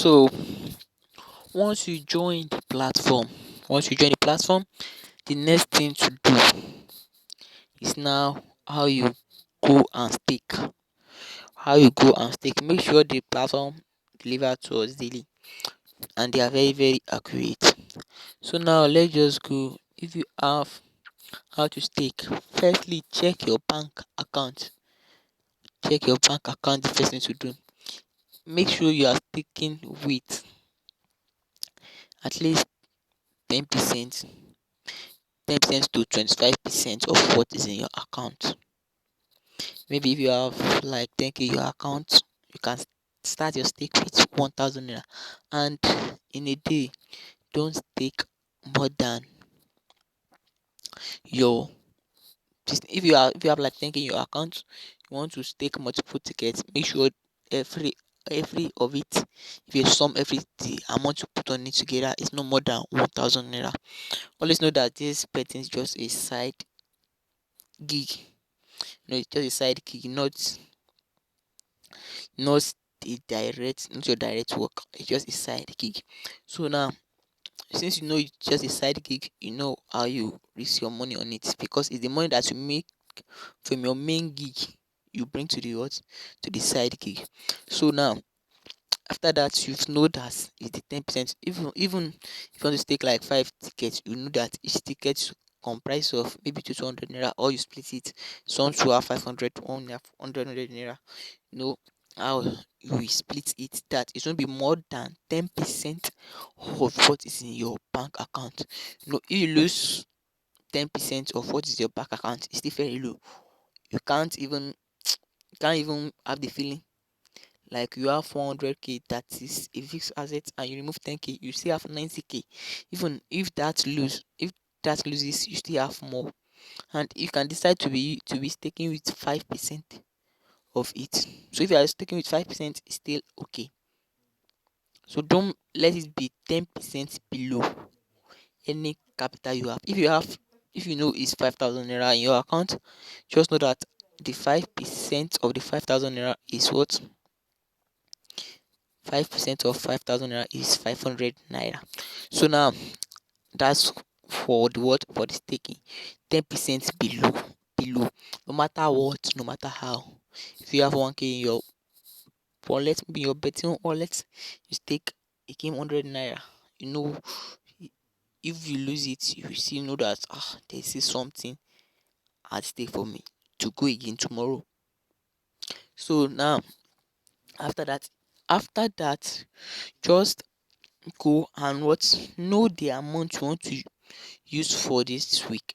So once you join the platform, the next thing to do is now how you go and stake. Make sure the platform deliver to us daily and they are very very accurate. So now let's just go. If you have how to stake, firstly check your bank account. The first thing to do, make sure you are staking with at least 10%, 10% to 25% of what is in your account. Maybe if you have like 10k in your account, you can start your stake with 1000 naira, and in a day don't stake more than your if you have like 10k in your account, you want to stake multiple tickets, make sure every every of it, if you sum every the amount you put on it together, is no more than 1000 naira. Always know that this betting is just a side gig. It's just a side gig, not not your direct work. It's just a side gig. So now, since you know it's just a side gig, you know how you risk your money on it, because it's the money that you make from your main gig you bring to the what, to the side gig. So now, after that, you know that it's the 10%. Even if you want to stake like 5 tickets, you know that each ticket comprise of maybe 200 naira, or you split it. Some to have 500, one have 100 naira. You know how you will split it, that it won't be more than 10% of what is in your bank account. If you lose 10% of what is your bank account, it's still very low. You can't even have the feeling like you have 400k, that is a fixed asset, and you remove 10k, you still have 90k. Even if that loses, you still have more. And you can decide to be staking with 5% of it. So if you are sticking with 5%, it's still okay. So don't let it be 10% below any capital you have. If you know it's 5,000 naira in your account, just know that the 5% of the 5,000 naira is what? 5% of 5,000 naira is 500 naira. So now that's for the what? For the staking. 10% below. No matter what, no matter how. If you have 1k in your wallet, maybe your betting wallet, you stake a game 100 naira. You know, if you lose it, you still know that there's still something at stake for me to go again tomorrow. So now, after that, just go and know the amount you want to use for this week.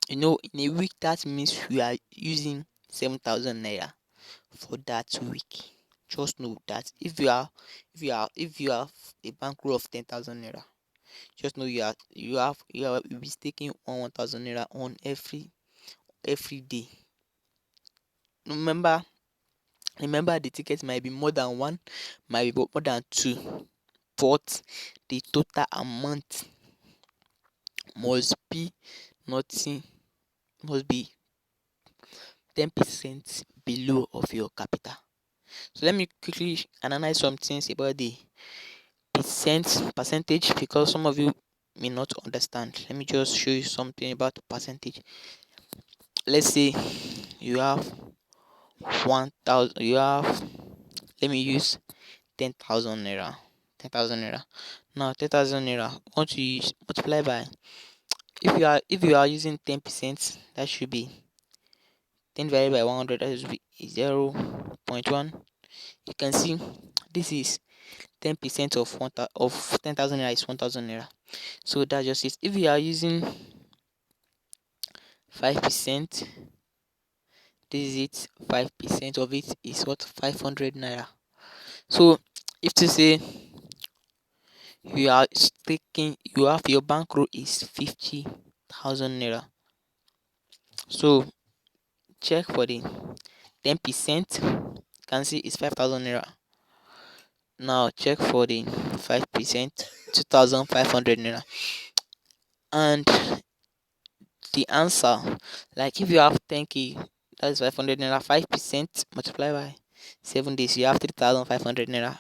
In a week, that means you are using 7,000 naira for that week. Just know that if you have a bankroll of 10,000 naira, just know you'll be staking 1,000 naira on every day. Remember, the ticket might be more than one, might be more than two, but the total amount must be nothing, must be 10% below of your capital. So let me quickly analyze some things about the percentage, because some of you may not understand. Let me just show you something about percentage. Let's say you have 1,000. Let me use 10,000 naira. 10,000 naira. Now 10,000 naira. Once you multiply by, if you are using 10%, that should be 10 divided by 100. That should be 0.1. You can see this is 10% of 10,000 naira is 1,000 naira. So that's just it. If you are using 5%, this is it. 5% of it is what? 500 naira. So if to say you are staking, you have your bankroll is 50,000 naira. So check for the 10%. You can see it's 5,000 naira. Now check for the 5%, 2,500 naira. And the answer, like if you have 10k, that's 500 naira. 5% multiplied by 7 days, you have 3,500 naira.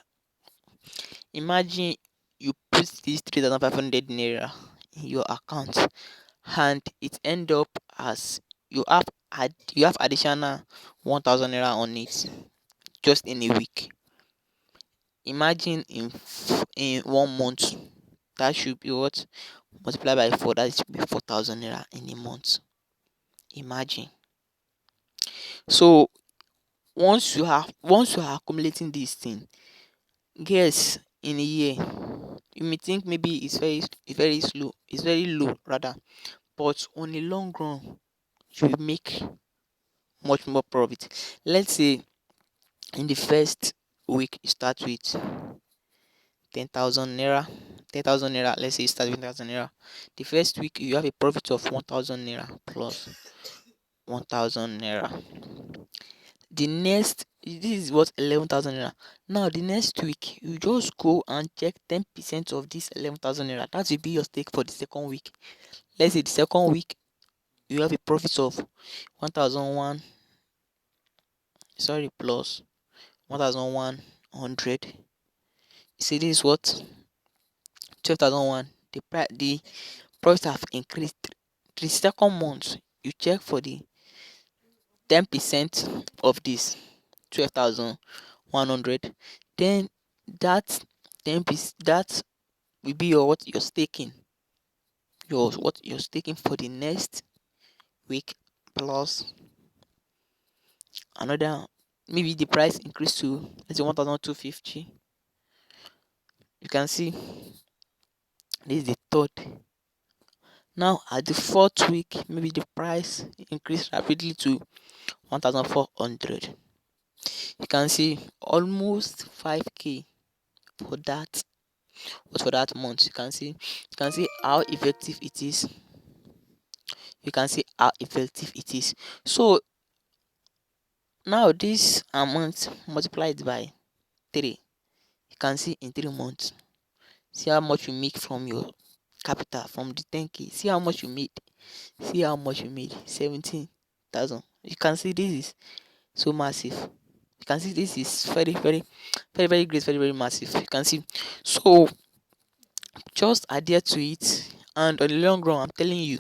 Imagine you put this 3,500 naira in your account and it end up as you have additional 1,000 naira on it just in a week. Imagine in 1 month that should be what, multiply by 4, that should be 4,000 naira in a month. Imagine. So once you are accumulating this thing, guess in a year you may think maybe it's very slow, it's very low rather, but on a long run you will make much more profit. Let's say in the first week you start with 10,000 naira. 10,000 naira, let's say you start with 10,000 naira. The first week you have a profit of 1,000 naira plus 1,000 naira. The next, this is what, 11,000 naira. Now the next week you just go and check 10% of this 11,000 naira. That will be your stake for the second week. Let's say the second week you have a profit of 1,001, sorry, plus 1,100. You see, this is what, 12,001. The profits have increased. The second month you check for the 10% of this 12,100, then that 10%, that will be your what you're staking, your what you're staking for the next week, plus another, maybe the price increase to, let's say, 1,250. You can see this is the third. Now at the fourth week, maybe the price increased rapidly to 1,400. You can see almost 5k for that, but for that month. You can see how effective it is. You can see how effective it is. So now this amount multiplied by 3, you can see in 3 months, see how much you make from your capital, from the 10k. See how much you made. 17,000. You can see this is so massive. You can see this is very very very very great, very very massive. You can see. So just adhere to it, and on the long run, I'm telling you,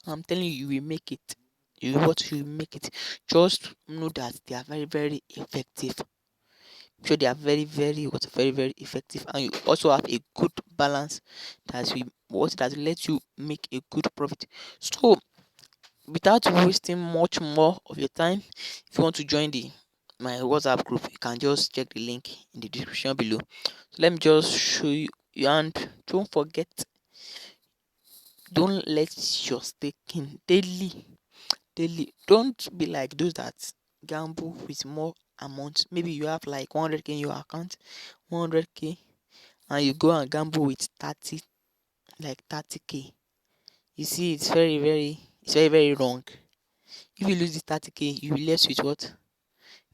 you will make it. You will make it. Just know that they are very very effective. Sure, they are very very very very effective, and you also have a good balance that lets you make a good profit. So without wasting much more of your time, if you want to join the my WhatsApp group, you can just check the link in the description below. So let me just show you, and don't forget, don't let your staking daily, don't be like those that gamble with more amount. Maybe you have like 100k in your account, 100k, and you go and gamble with 30, like 30k. You see, it's very very wrong. If you lose the 30k, you will left with what,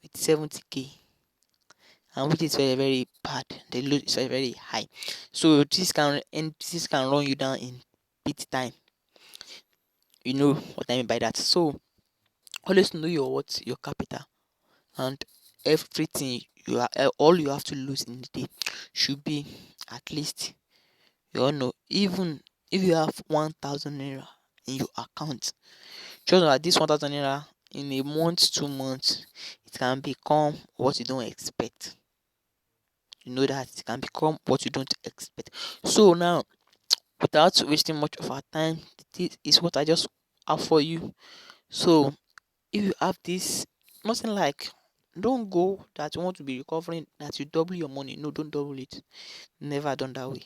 with 70k, and which is very very bad. The load is very very high. So this can run you down in bit time. You know what I mean by that. So always know your capital, and everything all you have to lose in the day should be at least, you all know, even if you have 1,000 naira in your account, just know that this 1,000 naira in a month, 2 months, it can become what you don't expect. You know that it can become what you don't expect. So now, without wasting much of our time, this is what I just have for you. So if you have this, nothing like, don't go that you want to be recovering, that you double your money. No, don't double it. Never done that way.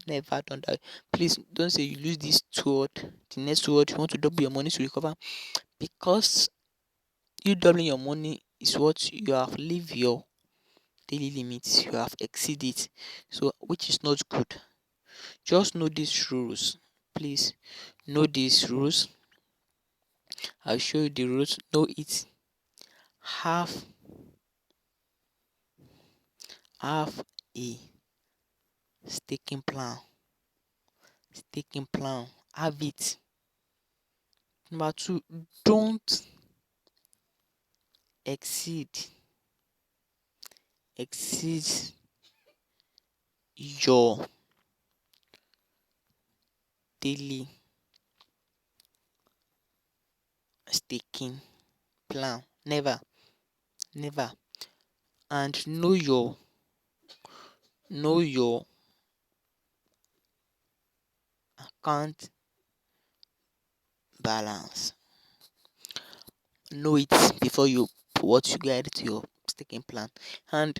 Never done that way. Please don't say you lose this 2 the next 2 you want to double your money to recover, because you doubling your money is what you have leave your daily limits, you have exceeded, so which is not good. Just know these rules. Please know these rules. I'll show you the rules. Know it. Have have a staking plan. Staking plan. Have it. Number two, don't exceed exceed your daily staking plan. Never, never. And know your account balance. Know it before you put what you get to your staking plan. And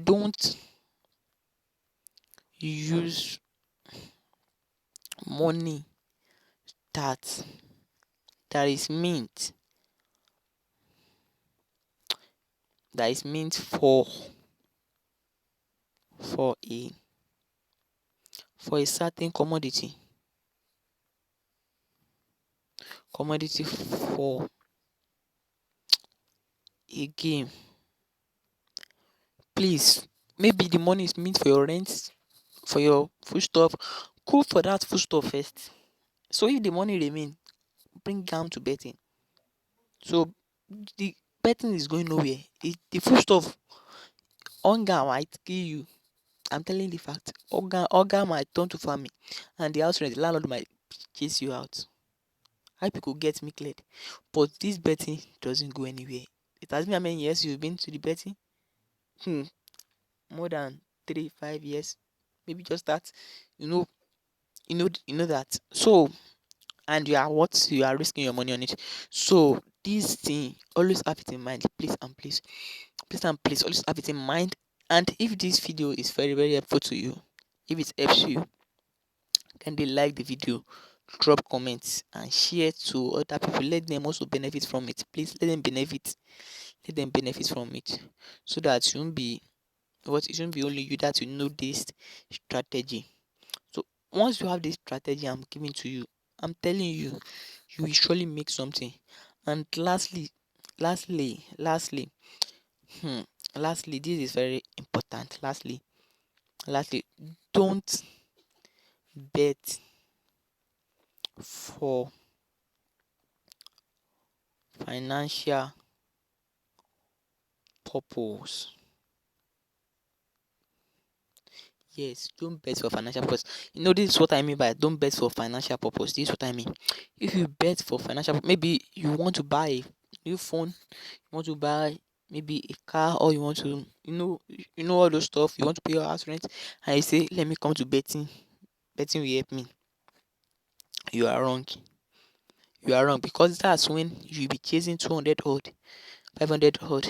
don't use money that is meant for a certain commodity for a game. Please, maybe the money is meant for your rent, for your foodstuff. Go for that foodstuff first. So if the money remain, bring am to betting. So the betting is going nowhere. The foodstuff, hunger might kill you. I'm telling the fact. Hunger might turn to famine, and the house rent, the landlord might chase you out. How people get me cleared. But this betting doesn't go anywhere. It has been how many years you've been to the betting? More than 3 5 years, maybe just that. You know that. So, and you are risking your money on it. So this thing, always have it in mind. Please and please always have it in mind. And if this video is very very helpful to you, if it helps you, can they like the video, drop comments and share to other people. Let them also benefit from it. Please let them benefit from it, so that it shouldn't be only you that you know this strategy. So once you have this strategy I'm giving to you, I'm telling you, you will surely make something. And lastly, hmm, lastly, this is very important. Lastly, don't bet for financial purpose. Yes, don't bet for financial purpose. This is what I mean by don't bet for financial purpose. This is what I mean. If you bet for financial, maybe you want to buy a new phone, you want to buy maybe a car, or you want to, all those stuff. You want to pay your house rent, and you say, "Let me come to betting. Betting will help me." You are wrong. You are wrong, because that's when you'll be chasing 200 odd, 500 odd,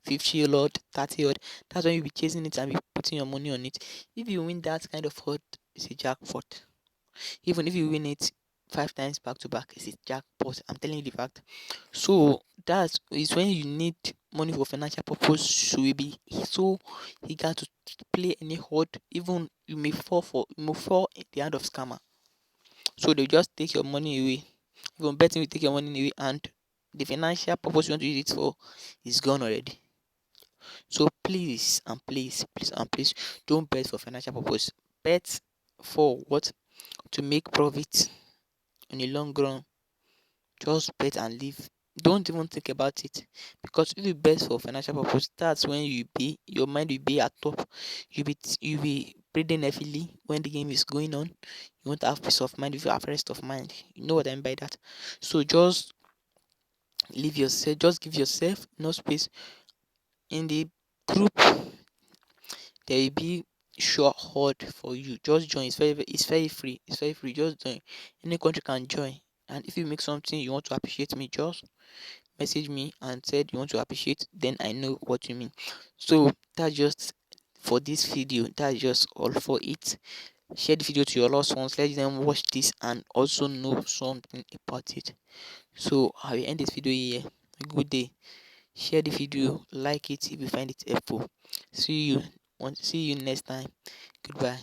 50 odd, 30 odd. That's when you'll be chasing it and be putting your money on it. If you win that kind of odd, it's a jackpot. Even if you win it 5 times back to back, it's a jackpot. I'm telling you the fact. So that is when you need money for financial purpose. So you be so eager to play any odd, even you may fall in the hand of scammer. So they just take your money away. Even betting will take your money away, and the financial purpose you want to use it for is gone already. So please, don't bet for financial purpose. Bet for what? To make profit in the long run. Just bet and leave. Don't even think about it, because if you bet for financial purpose, that's when your mind will be at top. You be breathing heavily when the game is going on. You won't have peace of mind if you have rest of mind. You know what I mean by that. So just give yourself no space in the group. There will be sure hold for you. Just join. It's very free. It's very free. Just join. Any country can join. And if you make something you want to appreciate me, just message me and said you want to appreciate, then I know what you mean. So that's just for this video. That's just all for it. Share the video to your loved ones. Let them watch this and also know something about it. So I will end this video here. Good day. Share the video, like it if you find it helpful. See you next time. Goodbye.